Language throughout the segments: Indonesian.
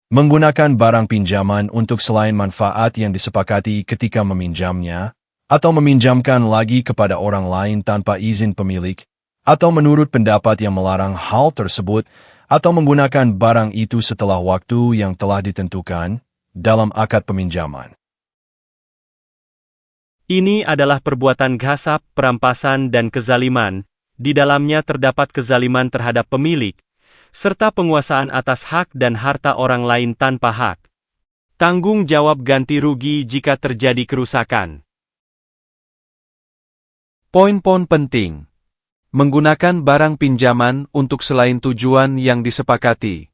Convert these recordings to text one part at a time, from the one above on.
Menggunakan barang pinjaman untuk selain manfaat yang disepakati ketika meminjamnya, atau meminjamkan lagi kepada orang lain tanpa izin pemilik, atau menurut pendapat yang melarang hal tersebut, atau menggunakan barang itu setelah waktu yang telah ditentukan dalam akad peminjaman. Ini adalah perbuatan ghasab, perampasan dan kezaliman. Di dalamnya terdapat kezaliman terhadap pemilik, serta penguasaan atas hak dan harta orang lain tanpa hak. Tanggung jawab ganti rugi jika terjadi kerusakan. Poin-poin penting. Menggunakan barang pinjaman untuk selain tujuan yang disepakati.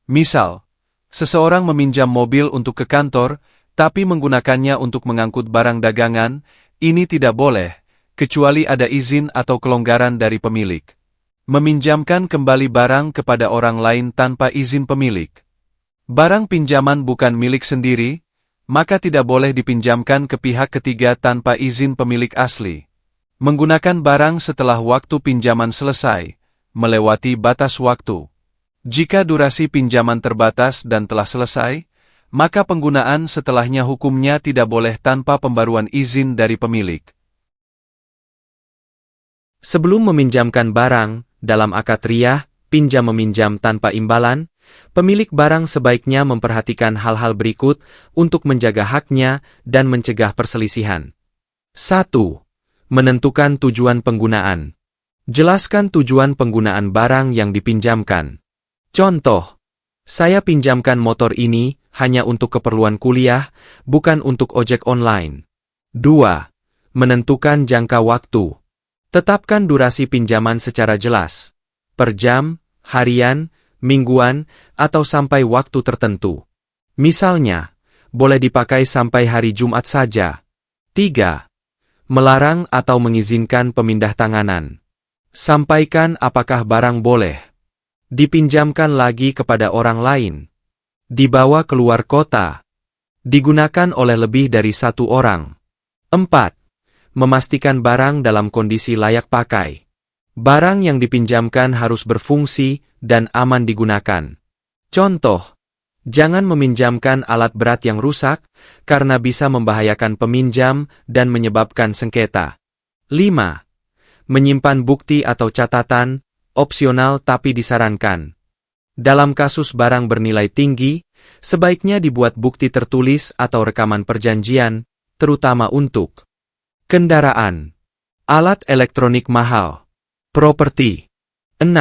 Misal, seseorang meminjam mobil untuk ke kantor, tapi menggunakannya untuk mengangkut barang dagangan, ini tidak boleh, kecuali ada izin atau kelonggaran dari pemilik. Meminjamkan kembali barang kepada orang lain tanpa izin pemilik. Barang pinjaman bukan milik sendiri, maka tidak boleh dipinjamkan ke pihak ketiga tanpa izin pemilik asli. Menggunakan barang setelah waktu pinjaman selesai, melewati batas waktu. Jika durasi pinjaman terbatas dan telah selesai, maka penggunaan setelahnya hukumnya tidak boleh tanpa pembaruan izin dari pemilik. Sebelum meminjamkan barang, dalam akad riyah, pinjam-meminjam tanpa imbalan, pemilik barang sebaiknya memperhatikan hal-hal berikut untuk menjaga haknya dan mencegah perselisihan. 1. Menentukan tujuan penggunaan. Jelaskan tujuan penggunaan barang yang dipinjamkan. Contoh, saya pinjamkan motor ini hanya untuk keperluan kuliah, bukan untuk ojek online. 2. Menentukan jangka waktu. Tetapkan durasi pinjaman secara jelas, per jam, harian, mingguan, atau sampai waktu tertentu. Misalnya, boleh dipakai sampai hari Jumat saja. 3. Melarang atau mengizinkan pemindah tanganan. Sampaikan apakah barang boleh dipinjamkan lagi kepada orang lain, dibawa keluar kota, digunakan oleh lebih dari satu orang. 4. Memastikan barang dalam kondisi layak pakai. Barang yang dipinjamkan harus berfungsi dan aman digunakan. Contoh, jangan meminjamkan alat berat yang rusak, karena bisa membahayakan peminjam dan menyebabkan sengketa. 5. Menyimpan bukti atau catatan, opsional tapi disarankan. Dalam kasus barang bernilai tinggi, sebaiknya dibuat bukti tertulis atau rekaman perjanjian, terutama untuk kendaraan, alat elektronik mahal, properti. 6.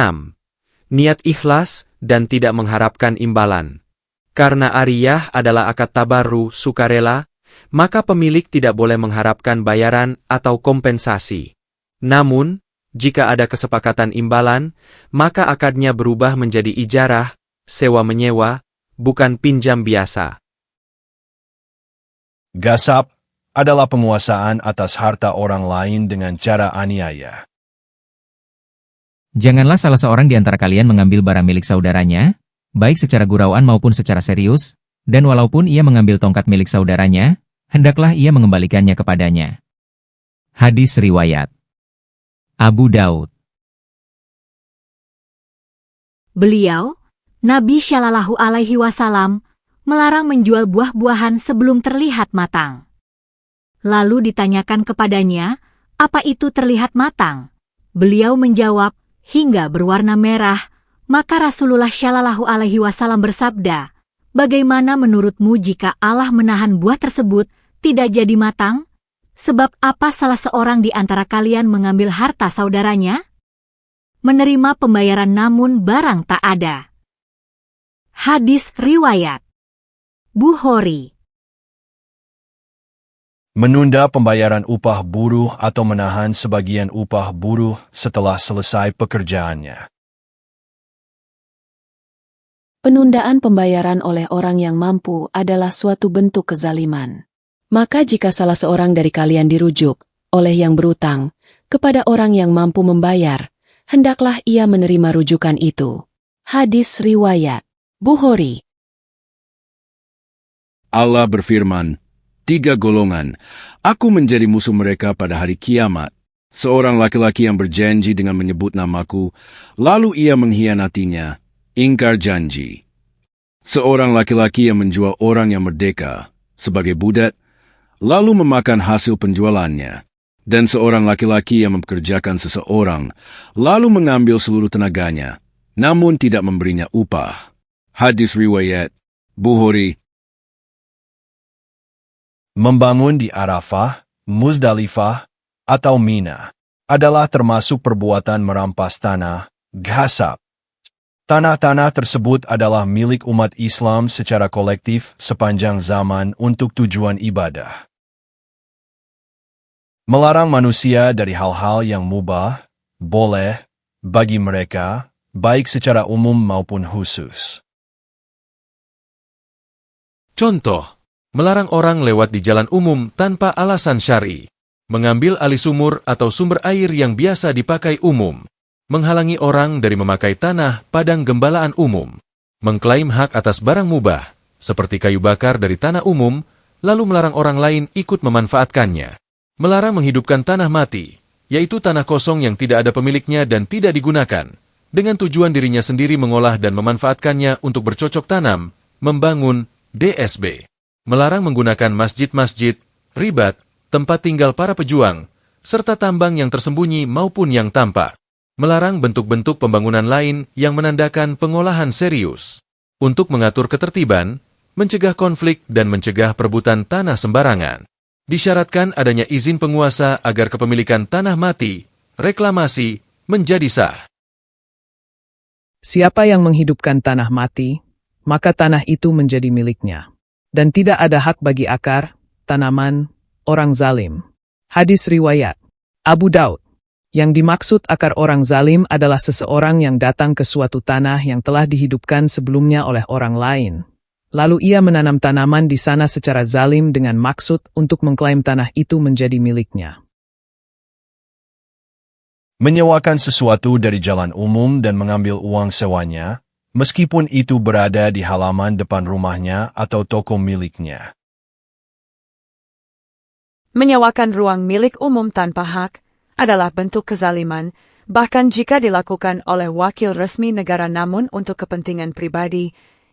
Niat ikhlas dan tidak mengharapkan imbalan. Karena ariyah adalah akad tabarru, sukarela, maka pemilik tidak boleh mengharapkan bayaran atau kompensasi. Namun, jika ada kesepakatan imbalan, maka akadnya berubah menjadi ijarah, sewa-menyewa, bukan pinjam biasa. Ghasab adalah penguasaan atas harta orang lain dengan cara aniaya. Janganlah salah seorang di antara kalian mengambil barang milik saudaranya, baik secara gurauan maupun secara serius, dan walaupun ia mengambil tongkat milik saudaranya, hendaklah ia mengembalikannya kepadanya. Hadis riwayat Abu Daud. Beliau, Nabi Shallallahu Alaihi Wasallam, melarang menjual buah-buahan sebelum terlihat matang. Lalu ditanyakan kepadanya, apa itu terlihat matang? Beliau menjawab, hingga berwarna merah. Maka Rasulullah Shallallahu Alaihi Wasallam bersabda, bagaimana menurutmu jika Allah menahan buah tersebut tidak jadi matang? Sebab apa salah seorang di antara kalian mengambil harta saudaranya? Menerima pembayaran namun barang tak ada. Hadis riwayat Bukhari. Menunda pembayaran upah buruh atau menahan sebagian upah buruh setelah selesai pekerjaannya. Penundaan pembayaran oleh orang yang mampu adalah suatu bentuk kezaliman. Maka jika salah seorang dari kalian dirujuk oleh yang berutang kepada orang yang mampu membayar, hendaklah ia menerima rujukan itu. Hadis riwayat Bukhari. Allah berfirman, 3 golongan, aku menjadi musuh mereka pada hari kiamat. Seorang laki-laki yang berjanji dengan menyebut namaku, lalu ia mengkhianatinya, ingkar janji. Seorang laki-laki yang menjual orang yang merdeka sebagai budak, lalu memakan hasil penjualannya. Dan seorang laki-laki yang mempekerjakan seseorang, lalu mengambil seluruh tenaganya, namun tidak memberinya upah. Hadis riwayat Bukhari. Membangun di Arafah, Muzdalifah, atau Mina adalah termasuk perbuatan merampas tanah, ghasab. Tanah-tanah tersebut adalah milik umat Islam secara kolektif sepanjang zaman untuk tujuan ibadah. Melarang manusia dari hal-hal yang mubah, boleh, bagi mereka, baik secara umum maupun khusus. Contoh, melarang orang lewat di jalan umum tanpa alasan syar'i, mengambil alih sumur atau sumber air yang biasa dipakai umum, menghalangi orang dari memakai tanah padang gembalaan umum, mengklaim hak atas barang mubah, seperti kayu bakar dari tanah umum, lalu melarang orang lain ikut memanfaatkannya. Melarang menghidupkan tanah mati, yaitu tanah kosong yang tidak ada pemiliknya dan tidak digunakan, dengan tujuan dirinya sendiri mengolah dan memanfaatkannya untuk bercocok tanam, membangun, DSB. Melarang menggunakan masjid-masjid, ribat, tempat tinggal para pejuang, serta tambang yang tersembunyi maupun yang tampak. Melarang bentuk-bentuk pembangunan lain yang menandakan pengolahan serius. Untuk mengatur ketertiban, mencegah konflik dan mencegah perebutan tanah sembarangan. Disyaratkan adanya izin penguasa agar kepemilikan tanah mati, reklamasi, menjadi sah. Siapa yang menghidupkan tanah mati, maka tanah itu menjadi miliknya. Dan tidak ada hak bagi akar, tanaman, orang zalim. Hadis riwayat Abu Daud. Yang dimaksud akar orang zalim adalah seseorang yang datang ke suatu tanah yang telah dihidupkan sebelumnya oleh orang lain. Lalu ia menanam tanaman di sana secara zalim dengan maksud untuk mengklaim tanah itu menjadi miliknya. Menyewakan sesuatu dari jalan umum dan mengambil uang sewanya, meskipun itu berada di halaman depan rumahnya atau toko miliknya. Menyewakan ruang milik umum tanpa hak adalah bentuk kezaliman, bahkan jika dilakukan oleh wakil resmi negara namun untuk kepentingan pribadi.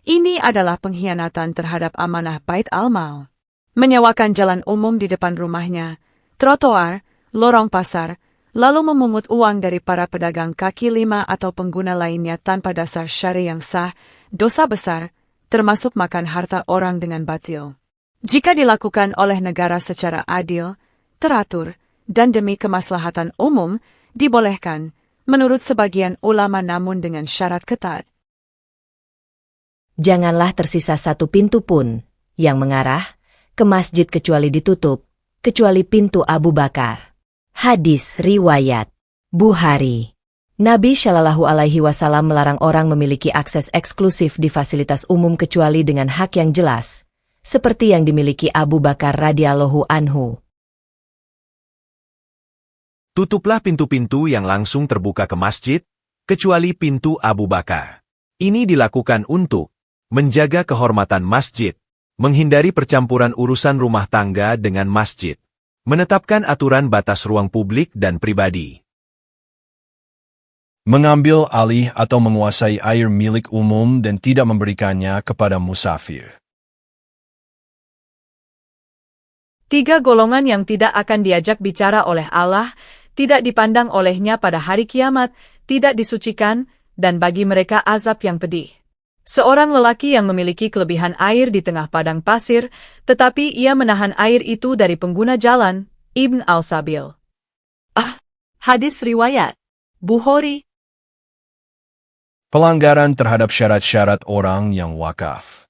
Ini adalah pengkhianatan terhadap amanah Bait al-Mal. Menyewakan jalan umum di depan rumahnya, trotoar, lorong pasar, lalu memungut uang dari para pedagang kaki lima atau pengguna lainnya tanpa dasar syari yang sah, dosa besar, termasuk makan harta orang dengan batil. Jika dilakukan oleh negara secara adil, teratur, dan demi kemaslahatan umum, dibolehkan, menurut sebagian ulama namun dengan syarat ketat. Janganlah tersisa satu pintu pun yang mengarah ke masjid kecuali ditutup, kecuali pintu Abu Bakar. Hadis riwayat Bukhari. Nabi Shallallahu Alaihi Wasallam melarang orang memiliki akses eksklusif di fasilitas umum kecuali dengan hak yang jelas, seperti yang dimiliki Abu Bakar radhiyallahu anhu. Tutuplah pintu-pintu yang langsung terbuka ke masjid, kecuali pintu Abu Bakar. Ini dilakukan untuk menjaga kehormatan masjid, menghindari percampuran urusan rumah tangga dengan masjid, menetapkan aturan batas ruang publik dan pribadi. Mengambil alih atau menguasai air milik umum dan tidak memberikannya kepada musafir. 3 golongan yang tidak akan diajak bicara oleh Allah, tidak dipandang olehnya pada hari kiamat, tidak disucikan, dan bagi mereka azab yang pedih. Seorang lelaki yang memiliki kelebihan air di tengah padang pasir, tetapi ia menahan air itu dari pengguna jalan, Ibn al-Sabil. Hadis riwayat Bukhari. Pelanggaran terhadap syarat-syarat orang yang wakaf.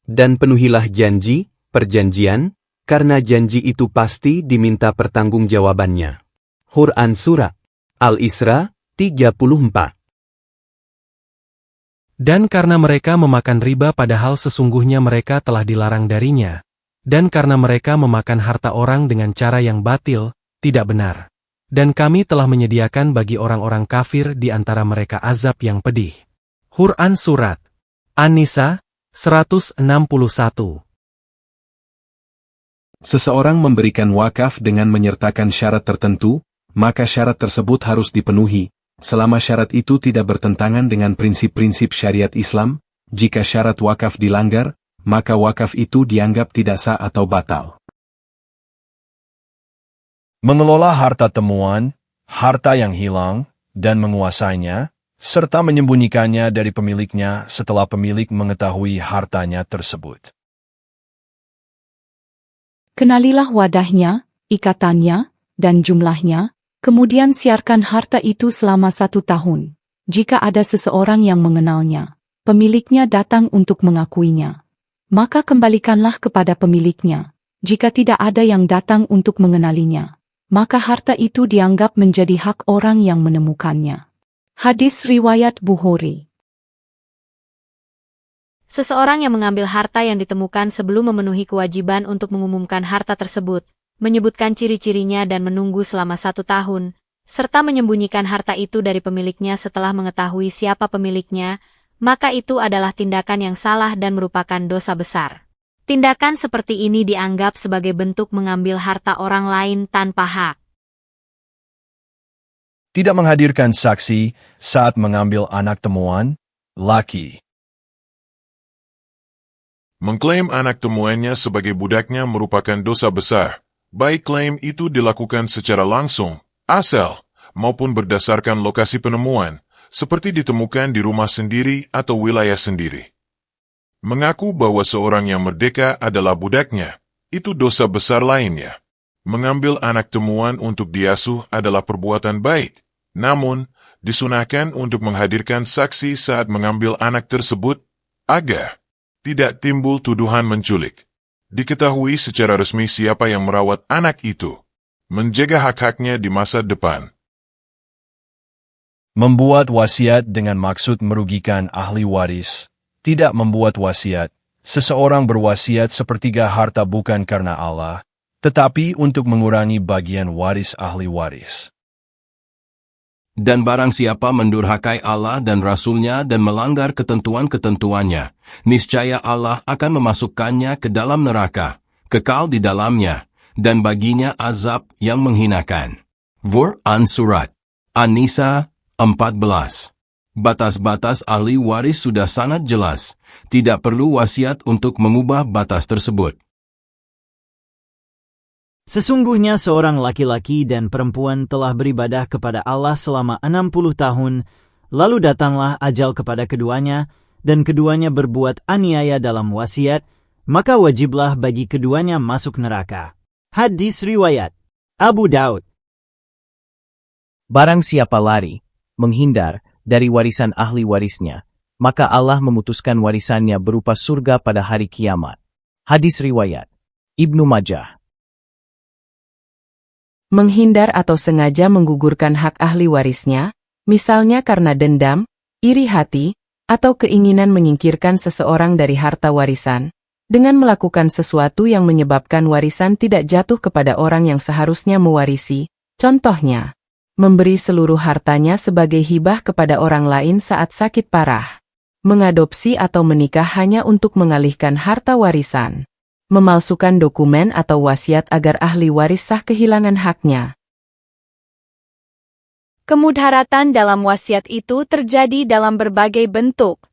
Dan penuhilah janji, perjanjian, karena janji itu pasti diminta pertanggungjawabannya. Quran Surah Al-Isra 34. Dan karena mereka memakan riba padahal sesungguhnya mereka telah dilarang darinya, dan karena mereka memakan harta orang dengan cara yang batil, tidak benar. Dan kami telah menyediakan bagi orang-orang kafir di antara mereka azab yang pedih. Quran Surat An-Nisa 161. Seseorang memberikan wakaf dengan menyertakan syarat tertentu, maka syarat tersebut harus dipenuhi, Selama syarat itu tidak bertentangan dengan prinsip-prinsip syariat Islam, jika syarat wakaf dilanggar, maka wakaf itu dianggap tidak sah atau batal. Mengelola harta temuan, harta yang hilang, dan menguasainya, serta menyembunyikannya dari pemiliknya setelah pemilik mengetahui hartanya tersebut. Kenalilah wadahnya, ikatannya, dan jumlahnya, kemudian siarkan harta itu selama 1 tahun. Jika ada seseorang yang mengenalnya, pemiliknya datang untuk mengakuinya, maka kembalikanlah kepada pemiliknya. Jika tidak ada yang datang untuk mengenalinya, maka harta itu dianggap menjadi hak orang yang menemukannya. Hadis riwayat Bukhari. Seseorang yang mengambil harta yang ditemukan sebelum memenuhi kewajiban untuk mengumumkan harta tersebut, menyebutkan ciri-cirinya dan menunggu selama 1 tahun, serta menyembunyikan harta itu dari pemiliknya setelah mengetahui siapa pemiliknya, maka itu adalah tindakan yang salah dan merupakan dosa besar. Tindakan seperti ini dianggap sebagai bentuk mengambil harta orang lain tanpa hak. Tidak menghadirkan saksi saat mengambil anak temuan, laki. Mengklaim anak temuannya sebagai budaknya merupakan dosa besar, baik klaim itu dilakukan secara langsung, asal, maupun berdasarkan lokasi penemuan, seperti ditemukan di rumah sendiri atau wilayah sendiri. Mengaku bahwa seorang yang merdeka adalah budaknya, itu dosa besar lainnya. Mengambil anak temuan untuk diasuh adalah perbuatan baik, namun disunahkan untuk menghadirkan saksi saat mengambil anak tersebut, agar tidak timbul tuduhan menculik. Diketahui secara resmi siapa yang merawat anak itu, menjaga hak-haknya di masa depan. Membuat wasiat dengan maksud merugikan ahli waris. Tidak membuat wasiat, seseorang berwasiat sepertiga harta bukan karena Allah, tetapi untuk mengurangi bagian waris ahli waris. Dan barang siapa mendurhakai Allah dan Rasul-Nya dan melanggar ketentuan-ketentuannya, niscaya Allah akan memasukkannya ke dalam neraka, kekal di dalamnya, dan baginya azab yang menghinakan. Quran Surat An-Nisa 14. Batas-batas ahli waris sudah sangat jelas, tidak perlu wasiat untuk mengubah batas tersebut. Sesungguhnya seorang laki-laki dan perempuan telah beribadah kepada Allah selama 60 tahun, lalu datanglah ajal kepada keduanya, dan keduanya berbuat aniaya dalam wasiat, maka wajiblah bagi keduanya masuk neraka. Hadis riwayat Abu Daud. Barang siapa lari, menghindar dari warisan ahli warisnya, maka Allah memutuskan warisannya berupa surga pada hari kiamat. Hadis riwayat Ibnu Majah. Menghindar atau sengaja menggugurkan hak ahli warisnya, misalnya karena dendam, iri hati, atau keinginan menyingkirkan seseorang dari harta warisan, dengan melakukan sesuatu yang menyebabkan warisan tidak jatuh kepada orang yang seharusnya mewarisi, contohnya, memberi seluruh hartanya sebagai hibah kepada orang lain saat sakit parah, mengadopsi atau menikah hanya untuk mengalihkan harta warisan, memalsukan dokumen atau wasiat agar ahli waris sah kehilangan haknya. Kemudaratan dalam wasiat itu terjadi dalam berbagai bentuk.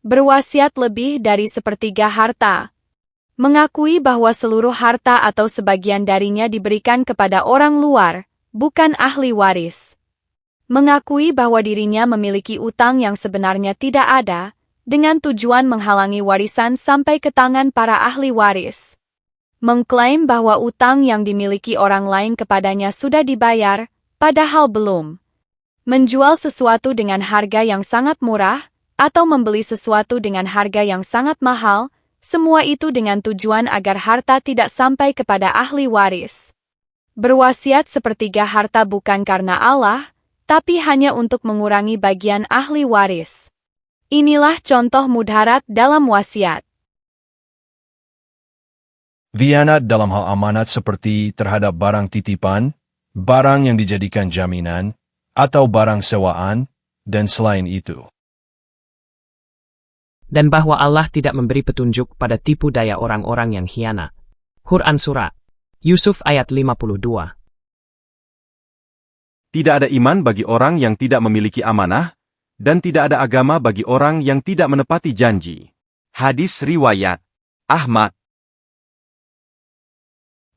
Berwasiat lebih dari sepertiga harta. Mengakui bahwa seluruh harta atau sebagian darinya diberikan kepada orang luar, bukan ahli waris. Mengakui bahwa dirinya memiliki utang yang sebenarnya tidak ada, dengan tujuan menghalangi warisan sampai ke tangan para ahli waris. Mengklaim bahwa utang yang dimiliki orang lain kepadanya sudah dibayar, padahal belum. Menjual sesuatu dengan harga yang sangat murah, atau membeli sesuatu dengan harga yang sangat mahal, semua itu dengan tujuan agar harta tidak sampai kepada ahli waris. Berwasiat sepertiga harta bukan karena Allah, tapi hanya untuk mengurangi bagian ahli waris. Inilah contoh mudarat dalam wasiat. Khianat dalam hal amanat seperti terhadap barang titipan, barang yang dijadikan jaminan, atau barang sewaan, dan selain itu. Dan bahwa Allah tidak memberi petunjuk pada tipu daya orang-orang yang khianat. Quran Surat Yusuf ayat 52. tidak ada iman bagi orang yang tidak memiliki amanah, dan tidak ada agama bagi orang yang tidak menepati janji. Hadis riwayat Ahmad.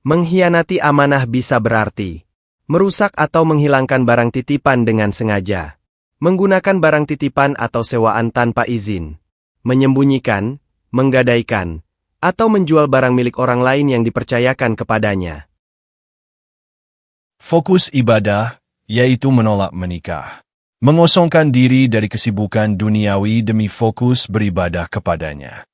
Mengkhianati amanah bisa berarti merusak atau menghilangkan barang titipan dengan sengaja, menggunakan barang titipan atau sewaan tanpa izin, menyembunyikan, menggadaikan, atau menjual barang milik orang lain yang dipercayakan kepadanya. Fokus ibadah, yaitu menolak menikah. Mengosongkan diri dari kesibukan duniawi demi fokus beribadah kepadanya.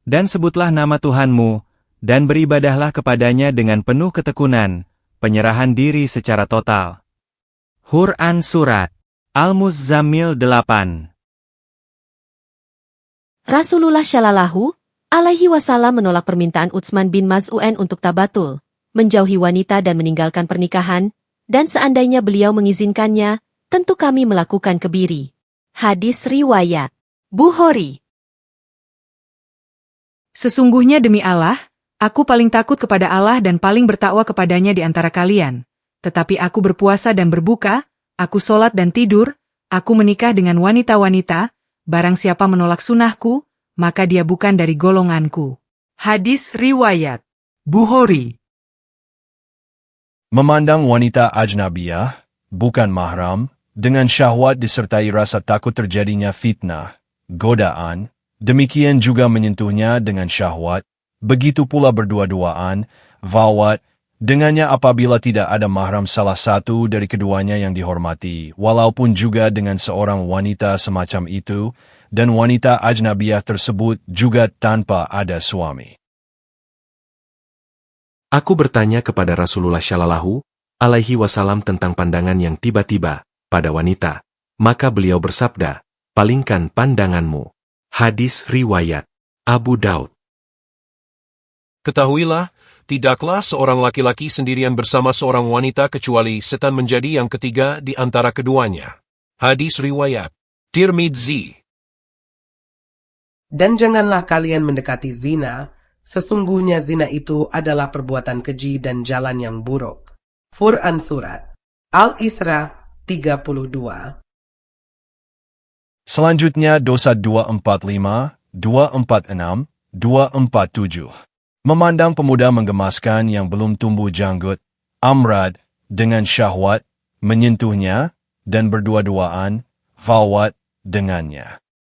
Dan sebutlah nama Tuhanmu, dan beribadahlah kepadanya dengan penuh ketekunan, penyerahan diri secara total. Quran Surat Al-Muzammil 8. Rasulullah Shallallahu Alaihi Wasallam menolak permintaan Utsman bin Maz'un untuk tabatul, menjauhi wanita dan meninggalkan pernikahan, dan seandainya beliau mengizinkannya, tentu kami melakukan kebiri. Hadis riwayat Bukhari. Sesungguhnya demi Allah, aku paling takut kepada Allah dan paling bertakwa kepadanya di antara kalian. Tetapi aku berpuasa dan berbuka, aku sholat dan tidur, aku menikah dengan wanita-wanita, barang siapa menolak sunahku, maka dia bukan dari golonganku. Hadis riwayat Bukhari. Memandang wanita ajnabiyah, bukan mahram, dengan syahwat disertai rasa takut terjadinya fitnah, godaan, demikian juga menyentuhnya dengan syahwat, begitu pula berdua-duaan, vawat, dengannya apabila tidak ada mahram salah satu dari keduanya yang dihormati, walaupun juga dengan seorang wanita semacam itu, dan wanita ajnabiyah tersebut juga tanpa ada suami. Aku bertanya kepada Rasulullah Shallallahu Alaihi Wasallam tentang pandangan yang tiba-tiba pada wanita, maka beliau bersabda, palingkan pandanganmu. Hadis riwayat Abu Daud. Ketahuilah, tidaklah seorang laki-laki sendirian bersama seorang wanita kecuali setan menjadi yang ketiga di antara keduanya. Hadis riwayat Tirmidzi. Dan janganlah kalian mendekati zina, sesungguhnya zina itu adalah perbuatan keji dan jalan yang buruk. Quran Surat Al-Isra 32. Selanjutnya dosa 245, 246, 247. Memandang pemuda menggemaskan yang belum tumbuh janggut, amrad, dengan syahwat, menyentuhnya, dan berdua-duaan, fawat, dengannya.